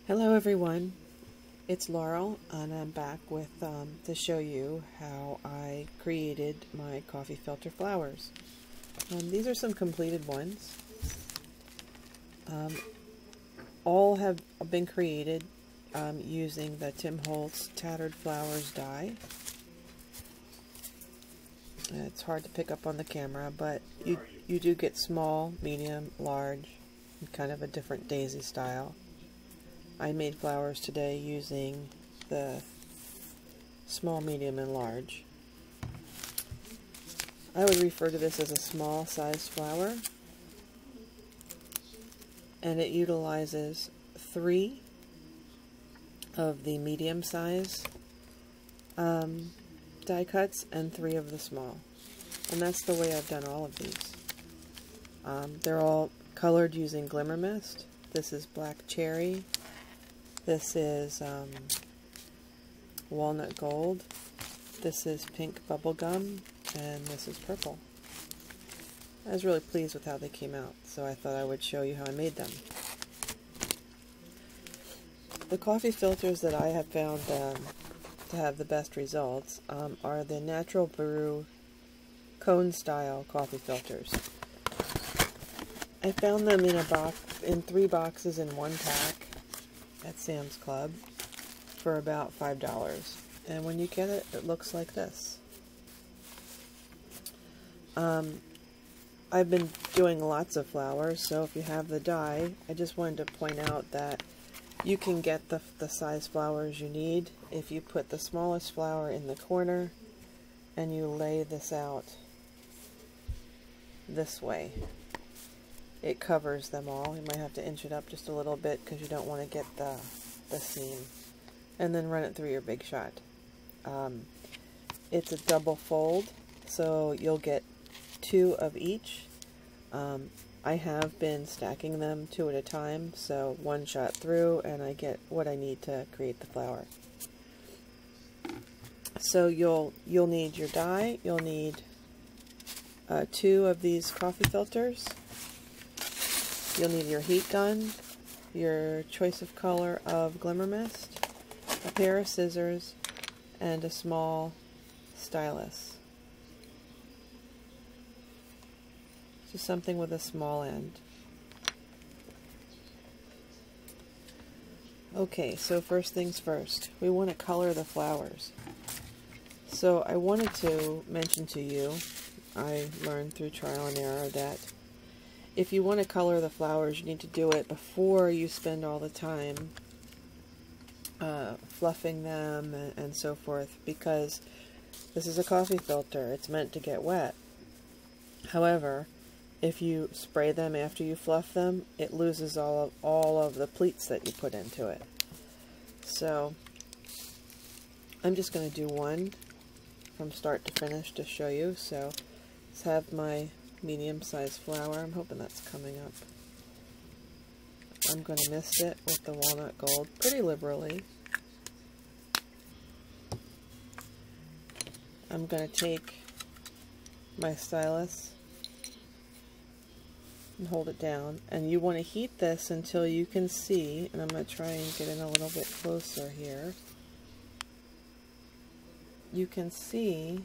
Hello everyone, it's Laurel and I'm back with to show you how I created my coffee filter flowers. These are some completed ones. All have been created using the Tim Holtz Tattered Florals die. It's hard to pick up on the camera, but you do get small, medium, large, and kind of a different daisy style. I made flowers today using the small, medium, and large. I would refer to this as a small sized flower, and it utilizes 3 of the medium size die cuts and 3 of the small, and that's the way I've done all of these. They're all colored using glimmer mist. This is black cherry. This is walnut gold, this is pink bubblegum, and this is purple. I was really pleased with how they came out, so I thought I would show you how I made them. The coffee filters that I have found to have the best results are the Natural Brew cone style coffee filters. I found them in 3 boxes in 1 pack at Sam's Club for about $5, and when you get it, it looks like this. I've been doing lots of flowers, so if you have the die, I just wanted to point out that you can get the size flowers you need if you put the smallest flower in the corner and you lay this out this way. It covers them all. You might have to inch it up just a little bit because you don't want to get the seam. And then run it through your Big Shot. It's a double fold, so you'll get 2 of each. I have been stacking them 2 at a time, so 1 shot through and I get what I need to create the flower. So you'll need your die, you'll need 2 of these coffee filters. You'll need your heat gun, your choice of color of glimmer mist, a pair of scissors, and a small stylus. Just something with a small end. Okay, so first things first, we want to color the flowers. So I wanted to mention to you, I learned through trial and error that if you want to color the flowers, you need to do it before you spend all the time fluffing them and so forth, because this is a coffee filter. It's meant to get wet. However, if you spray them after you fluff them, it loses all of the pleats that you put into it. So I'm just going to do one from start to finish to show you. So let's have my medium-sized flower. I'm hoping that's coming up. I'm going to mist it with the walnut gold pretty liberally. I'm going to take my stylus and hold it down, and you want to heat this until you can see, and I'm going to try and get in a little bit closer here. You can see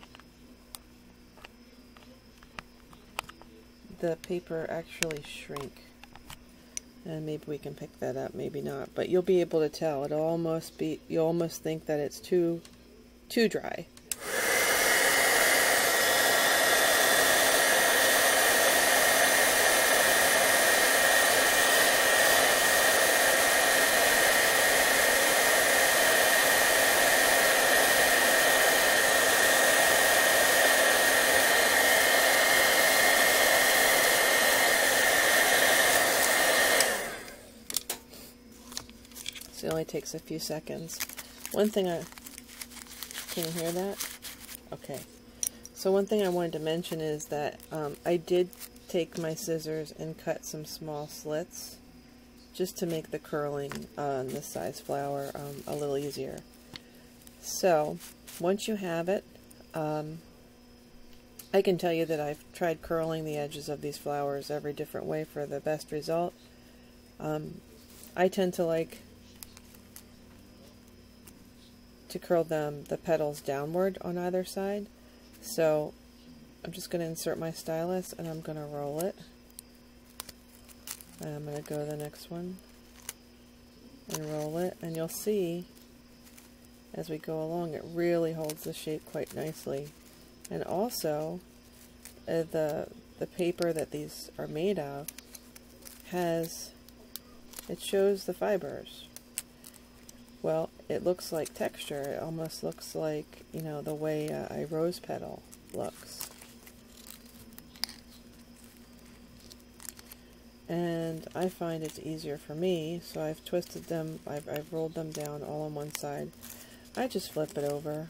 the paper actually shrink, and maybe we can pick that up, maybe not, but you'll be able to tell. It'll almost be, you'll almost think that it's too dry. It only takes a few seconds. One thing can you hear that? Okay. So one thing I wanted to mention is that I did take my scissors and cut some small slits just to make the curling on this size flower a little easier. So once you have it, I can tell you that I've tried curling the edges of these flowers every different way for the best result. I tend to like to curl the petals downward on either side. So I'm just going to insert my stylus and I'm going to roll it. And I'm going to go to the next one and roll it, and you'll see as we go along it really holds the shape quite nicely. And also the paper that these are made of it shows the fibers. Well, it looks like texture. It almost looks like, you know, the way a rose petal looks. And I find it's easier for me, so I've twisted them, I've rolled them down all on one side. I just flip it over.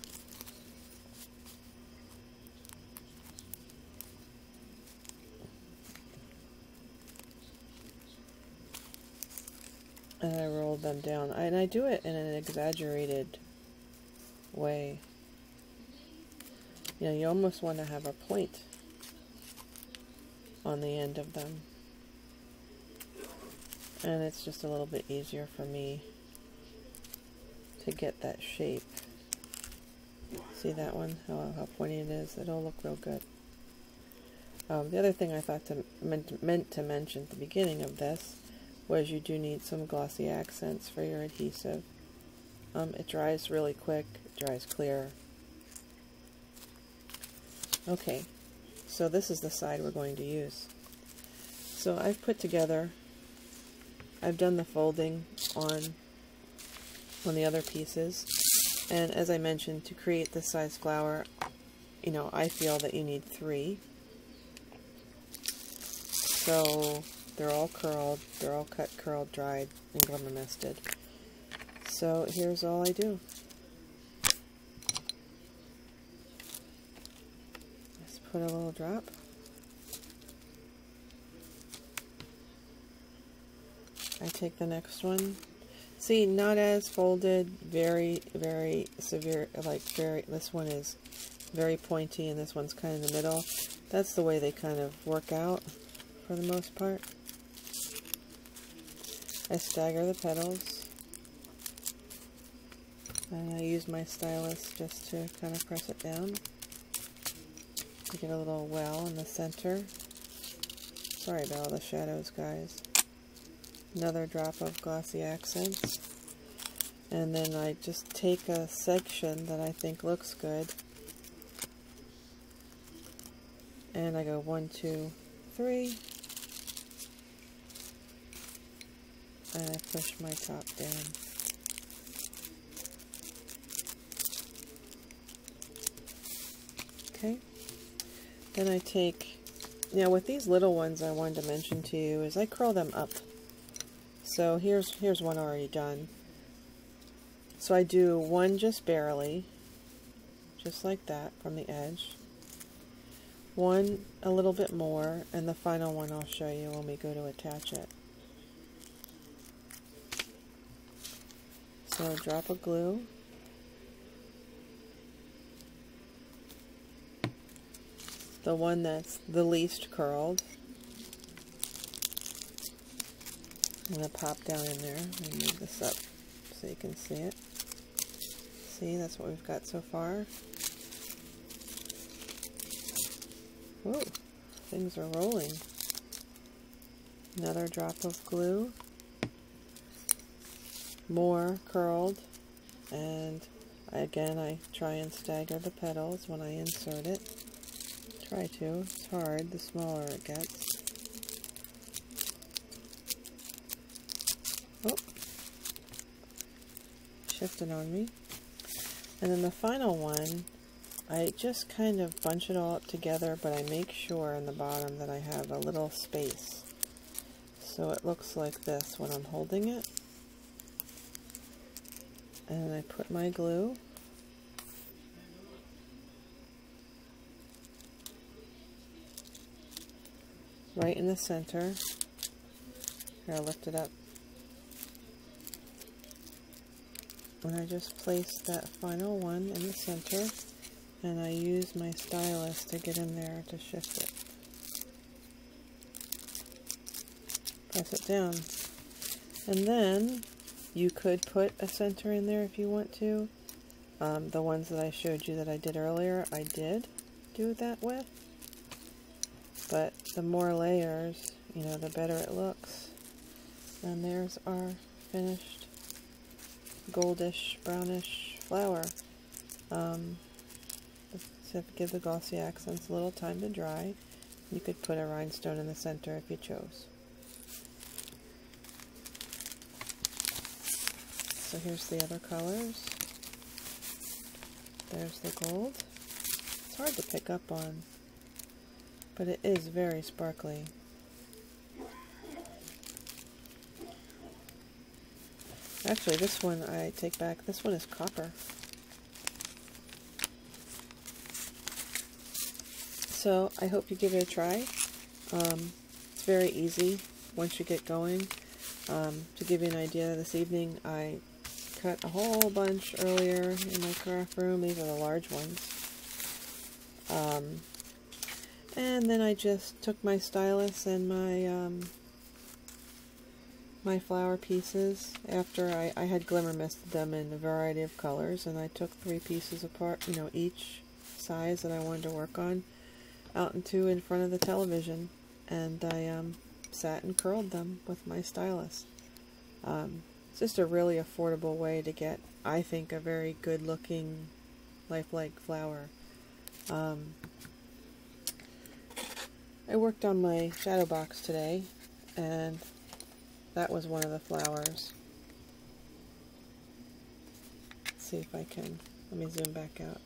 And I roll them down. And I do it in an exaggerated way. You know, you almost want to have a point on the end of them. And it's just a little bit easier for me to get that shape. See that one? How pointy it is? It'll look real good. The other thing I thought meant to mention at the beginning of this was you do need some glossy accents for your adhesive. It dries really quick, it dries clear. Okay, so this is the side we're going to use. So I've put together, I've done the folding on the other pieces, and as I mentioned, to create this size flower, you know, I feel that you need 3. So they're all curled, they're all cut, curled, dried, and glimmer misted. So here's all I do. Just put a little drop. I take the next one. See, not as folded, very, very severe, like this one is very pointy and this one's kind of in the middle. That's the way they kind of work out for the most part. I stagger the petals, and I use my stylus just to kind of press it down to get a little well in the center. Sorry about all the shadows, guys. Another drop of glossy accents, and then I just take a section that I think looks good, and I go 1, 2, 3, and I push my top down. Okay, then I take, now with these little ones I wanted to mention to you is I curl them up. So here's one already done. So I do one just barely, just like that from the edge. One a little bit more, and the final one I'll show you when we go to attach it. So a drop of glue. The one that's the least curled. I'm going to pop down in there and move this up so you can see it. See, that's what we've got so far. Whoa, things are rolling. Another drop of glue. More curled. And again, I try and stagger the petals when I insert it. Try to. It's hard the smaller it gets. Oh, shifted on me. And then the final one, I just kind of bunch it all up together, but I make sure in the bottom that I have a little space. So it looks like this when I'm holding it. And I put my glue. Right in the center. Here, I'll lift it up. And I just place that final one in the center, and I use my stylus to get in there to shift it. Press it down. And then you could put a center in there if you want to, The ones that I showed you that I did earlier, I did do that with. But the more layers, you know, the better it looks. And there's our finished goldish, brownish flower. To give the glossy accents a little time to dry. You could put a rhinestone in the center if you chose. So here's the other colors. There's the gold. It's hard to pick up on, but it is very sparkly. Actually, this one I take back. This one is copper. So I hope you give it a try. It's very easy once you get going. To give you an idea, this evening I cut a whole bunch earlier in my craft room. These are the large ones. And then I just took my stylus and my my flower pieces after I had glimmer misted them in a variety of colors, and I took 3 pieces apart, you know, each size that I wanted to work on, out into in front of the television, and I sat and curled them with my stylus. It's just a really affordable way to get, I think, a very good looking lifelike flower. I worked on my shadow box today, and that was one of the flowers. Let's see if I can, let me zoom back out.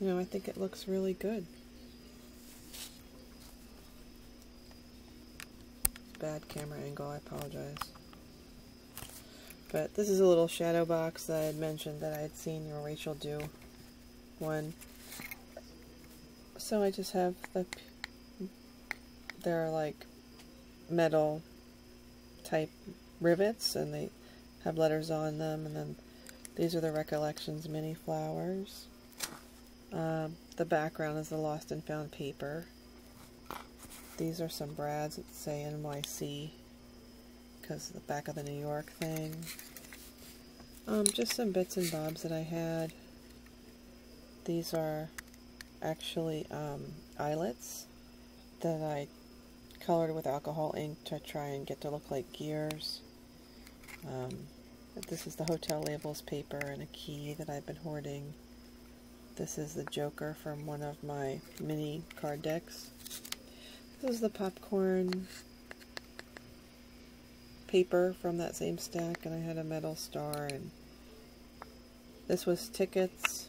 You know, I think it looks really good. Bad camera angle, I apologize. But this is a little shadow box that I had mentioned that I had seen Rachel do one. So I just have they're like metal type rivets, and they have letters on them, and then these are the Recollections mini flowers. The background is the Lost and Found paper. These are some brads that say NYC because of the back of the New York thing. Just some bits and bobs that I had. These are actually eyelets that I colored with alcohol ink to try and get to look like gears. This is the hotel labels paper and a key that I've been hoarding. This is the Joker from one of my mini card decks. This is the popcorn paper from that same stack, and I had a metal star, and this was tickets,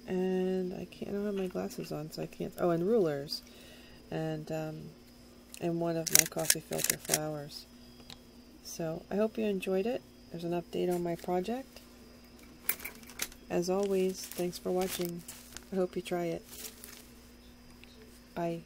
and I don't have my glasses on, so I can't, oh, and rulers, and one of my coffee filter flowers. So I hope you enjoyed it. There's an update on my project. As always, thanks for watching. I hope you try it. Bye.